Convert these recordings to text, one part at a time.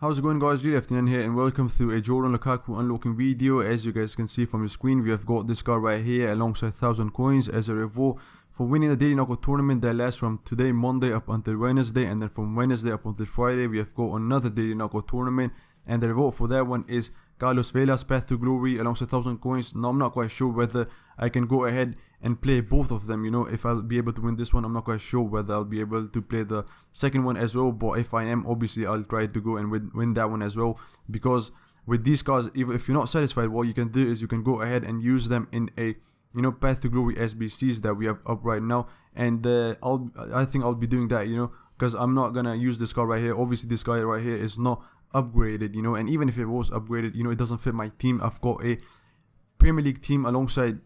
How's it going, guys? Lefty here, and welcome to a Jordan Lukaku unlocking video. As you guys can see from your screen, we have got this card right here alongside 1000 coins as a reward for winning the daily knockout tournament that lasts from today Monday up until Wednesday, and then from Wednesday up until Friday we have got another daily knockout tournament, and the reward for that one is Carlos Vela's Path to Glory alongside 1000 coins. Now I'm not quite sure whether I can go ahead and play both of them, if I'll be able to win this one. I'm not quite sure whether I'll be able to play the second one as well, but if I am, obviously I'll try to go and win that one as well, because with these cards, even if you're not satisfied, what you can do is you can go ahead and use them in a Path to Glory SBCs that we have up right now, and I think I'll be doing that, because I'm not gonna use this card right here. Obviously this guy right here is not upgraded, and even if it was upgraded, it doesn't fit my team. I've got a Premier League team alongside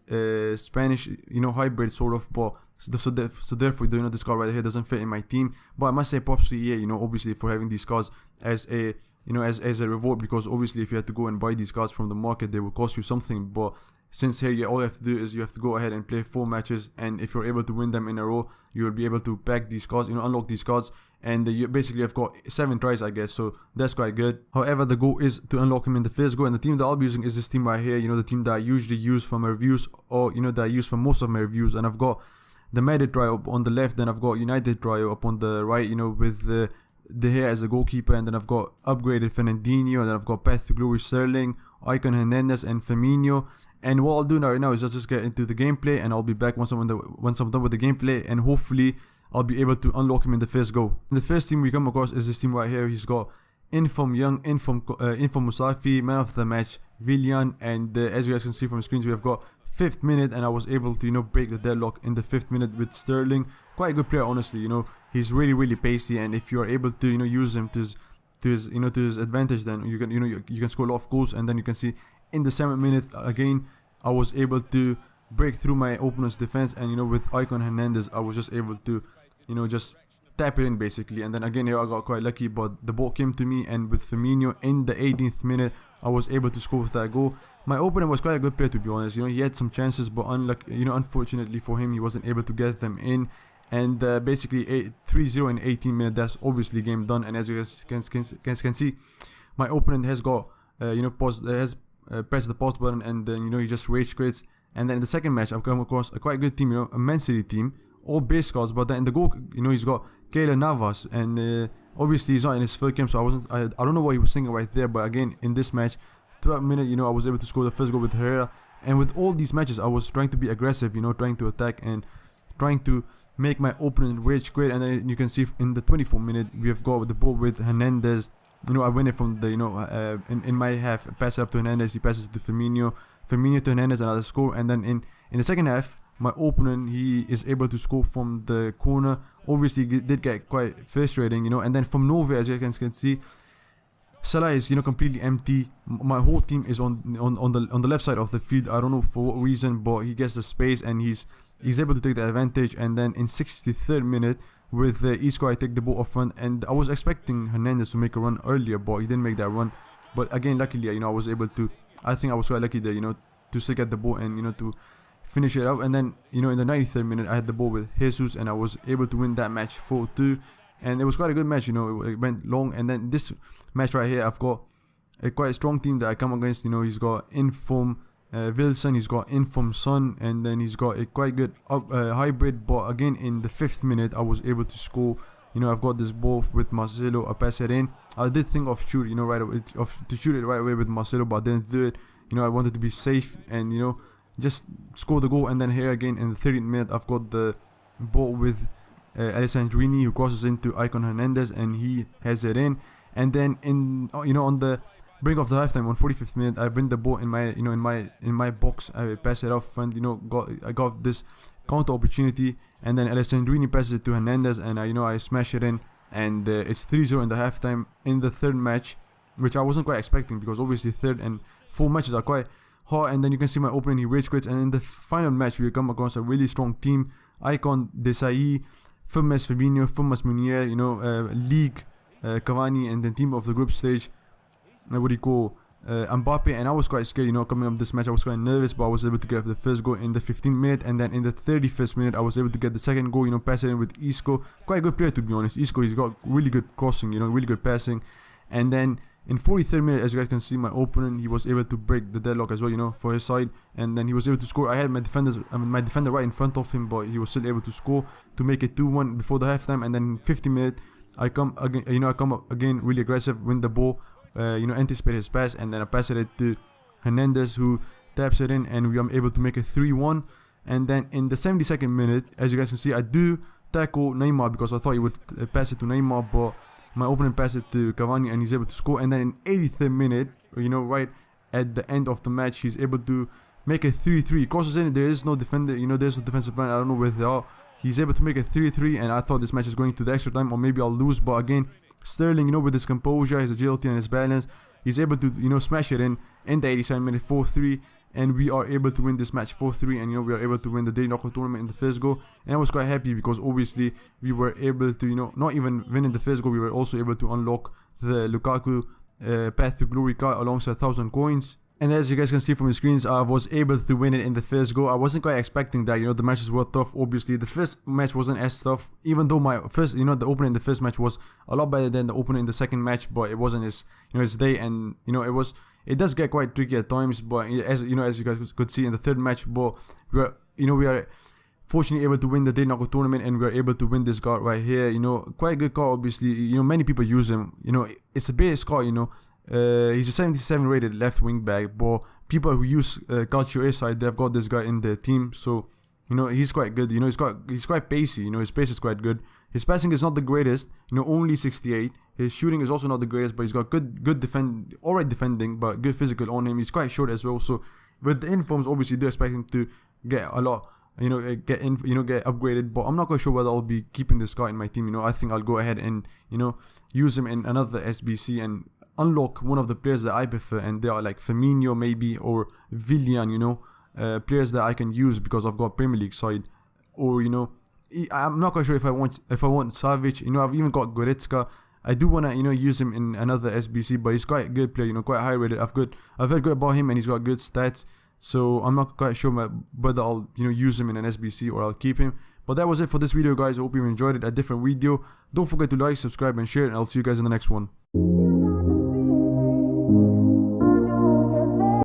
Spanish, hybrid sort of, but so therefore, this card right here doesn't fit in my team. But I must say props to EA, obviously for having these cards as a, as a reward, because obviously if you had to go and buy these cards from the market, they will cost you something. But since here, all you have to do is you have to go ahead and play 4 matches, and if you're able to win them in a row, you will be able to pack these cards, unlock these cards, and you basically have got 7 tries, I guess, so that's quite good. However, the goal is to unlock him in the first go, and the team that I'll be using is this team right here, the team that I usually use for my reviews, or that I use for most of my reviews. And I've got the Madrid trio up on the left, then I've got United trio up on the right, with the De Gea as a goalkeeper, and then I've got upgraded Fernandinho, and then I've got Path to Glory Sterling, Icon Hernandez, and Firmino. And what I'll do right now is I'll just get into the gameplay, and I'll be back once I'm done with the gameplay, and hopefully I'll be able to unlock him in the first go. The first team we come across is this team right here. He's got Inform Young, Inform Musafi, man of the match Villian, and as you guys can see from the screens, we have got 5th minute, and I was able to break the deadlock in the 5th minute with Sterling. Quite a good player, honestly. He's really pacey, and if you are able to use him to his advantage, then you can you can score a lot of goals. And then you can see in the 7th minute again, I was able to break through my opponent's defense, and with Icon Hernandez, I was just able to just tap it in basically. And then again here I got quite lucky, but the ball came to me, and with Firmino in the 18th minute, I was able to score with that goal. My opponent was quite a good player, to be honest. He had some chances, but unfortunately for him, he wasn't able to get them in. And basically 3-0 in 18 minutes, that's obviously game done. And as you guys can see, my opponent has got pressed the pause button, and then he just rage quits. And then in the second match, I've come across a quite good team, a Man City team, all base cards. But then in the goal, he's got Keylor Navas, and obviously he's not in his full game, so I don't know what he was thinking right there. But again, in this match, 12th minute, I was able to score the first goal with Herrera. And with all these matches, I was trying to be aggressive, trying to attack and trying to make my opponent rage quit. And then you can see in the 24th minute, we have got the ball with Hernandez. I win it from the, in my half, pass it up to Hernandez, he passes it to Firmino to Hernandez, another score. And then in the second half, my opponent, he is able to score from the corner. Obviously, did get quite frustrating, and then from nowhere, as you guys can see, Salah is, completely empty. My whole team is on the left side of the field. I don't know for what reason, but he gets the space, and he's able to take the advantage. And then in 63rd minute, with Isco, I take the ball up front, and I was expecting Hernandez to make a run earlier, but he didn't make that run. But again, luckily, I was able to. I think I was quite lucky there, to still get the ball and to finish it up. And then in the 93rd minute, I had the ball with Jesus, and I was able to win that match 4-2. And it was quite a good match, it went long. And then this match right here, I've got a quite strong team that I come against. He's got Inform Wilson, he's got Inform Son, and then he's got a quite good hybrid. But again, in the 5th minute, I was able to score. I've got this ball with Marcelo. I pass it in. I did think of shoot, right away, to shoot it right away with Marcelo, but I didn't do it. I wanted to be safe and just score the goal. And then here again in the 30th minute, I've got the ball with Alessandrini, who crosses into Icon Hernandez, and he has it in. And then on the brink of the halftime, on 45th minute, I win the ball in my in my box. I pass it off front. I got this counter opportunity, and then Alessandrini passes it to Hernandez, and I smash it in, and it's 3-0 in the halftime in the third match, which I wasn't quite expecting, because obviously third and fourth matches are quite hard. And then you can see my opponent, he rage quits. And in the final match, we come across a really strong team: Icon, Desai, Firmes Fabinho, Firmes Munier, League, Cavani, and the team of the group stage, Mbappe. And I was quite scared, coming up this match. I was quite nervous, but I was able to get the first goal in the 15th minute, and then in the 31st minute, I was able to get the second goal, pass it in with Isco. Quite a good player, to be honest. Isco, he's got really good crossing, really good passing. And then in 43rd minute, as you guys can see, my opponent, he was able to break the deadlock as well, you know, for his side, and then he was able to score. I had my defender right in front of him, but he was still able to score to make it 2-1 before the halftime. And then in 50 minute, I come again, you know, I come up again really aggressive, win the ball, you know, anticipate his pass, and then I pass it to Hernandez, who taps it in, and we are able to make it 3-1. And then in the 72nd minute, as you guys can see, I do tackle Neymar because I thought he would pass it to Neymar, but my opponent passed it to Cavani and he's able to score. And then in 83rd minute, you know, right at the end of the match, he's able to make it 3-3. Crosses in, there is no defender, you know, there's no defensive line, I don't know where they are. He's able to make it 3-3, and I thought this match is going to the extra time, or maybe I'll lose. But again, Sterling, you know, with his composure, his agility and his balance, he's able to, you know, smash it in the 87th minute, 4-3. And we are able to win this match 4-3, and you know, we are able to win the daily knockout tournament in the first go. And I was quite happy because obviously we were able to, you know, not even win in the first go, we were also able to unlock the Lukaku Path to Glory card alongside 1,000 coins. And as you guys can see from the screens, I was able to win it in the first go. I wasn't quite expecting that, you know, the matches were tough. Obviously the first match wasn't as tough, even though my first, you know, the opener in the first match was a lot better than the opener in the second match, but it wasn't as, you know, his day. And you know, it does get quite tricky at times, but as you know, as you guys could see in the third match, but we are fortunately able to win the day knockout tournament, and we are able to win this card right here. You know, quite a good card. Obviously, you know, many people use him. You know, it's a base card. You know, he's a 77 rated left wing back, but people who use Calcio A side, they've got this guy in their team. So you know, he's quite good. You know, he's quite pacey. You know, his pace is quite good. His passing is not the greatest. You know, only 68. His shooting is also not the greatest, but he's got alright defending, but good physical on him. He's quite short as well. So with the informs, obviously, do expect him to get a lot, you know, get upgraded. But I'm not quite sure whether I'll be keeping this guy in my team. You know, I think I'll go ahead and, you know, use him in another SBC and unlock one of the players that I prefer, and they are like Firmino maybe, or Willian. You know, players that I can use because I've got Premier League side, or you know, I'm not quite sure if I want Savic. You know, I've even got Goretzka. I do want to, you know, use him in another SBC, but he's quite a good player, you know, quite high rated. I've heard good about him, and he's got good stats. So I'm not quite sure whether I'll, you know, use him in an SBC or I'll keep him. But that was it for this video, guys. I hope you enjoyed it. A different video. Don't forget to like, subscribe, and share, and I'll see you guys in the next one.